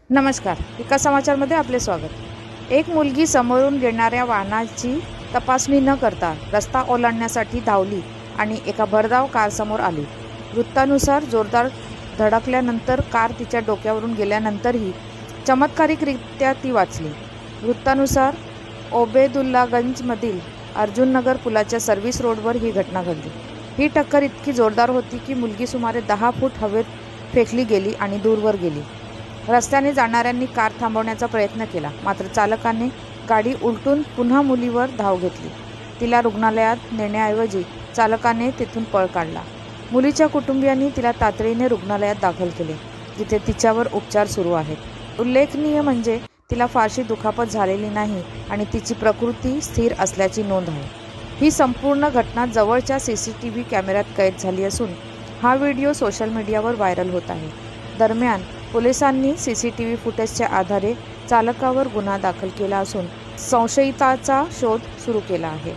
नमस्कार. विकास समाचारमध्ये आपले स्वागत. एक मुलगी समोरून येणाऱ्या वाहनाची तपासणी न करता रस्ता ओलांडण्यासाठी धावली आणि एका भरधाव कारसमोर आली. वृत्तानुसार जोरदार धडकल्यानंतर कार तिच्या डोक्यावरून गेल्यानंतरही चमत्कारिकरित्या ती वाचली. वृत्तानुसार ओबेदुल्लागंजमधील अर्जुननगर पुलाच्या सर्व्हिस रोडवर ही घटना घडली. ही टक्कर इतकी जोरदार होती की मुलगी सुमारे 10 फूट हवेत फेकली गेली आणि दूरवर गेली. रस्त्याने जाणाऱ्यांनी कार थांबवण्याचा प्रयत्न केला, मात्र चालकाने गाडी उलटून पुन्हा मुलीवर धाव घेतली. तिला रुग्णालयात नेण्याऐवजी चालकाने तेथून पळ काढला. मुलीच्या कुटुंबियांनी तिला तातडीने रुग्णालयात दाखल केले, जिथे तिच्यावर उपचार सुरू आहेत. उल्लेखनीय म्हणजे तिला फारशी दुखापत झालेली नाही आणि तिची प्रकृती स्थिर असल्याची नोंद आहे. ही संपूर्ण घटना जवळच्या CCTV कॅमेऱ्यात कैद झाली असून हा व्हिडिओ सोशल मीडियावर व्हायरल होत आहे. दरम्यान पोलिसांनी CCTV फुटेजच्या आधारे चालकावर गुन्हा दाखल केला असून संशयिताचा शोध सुरू केला आहे.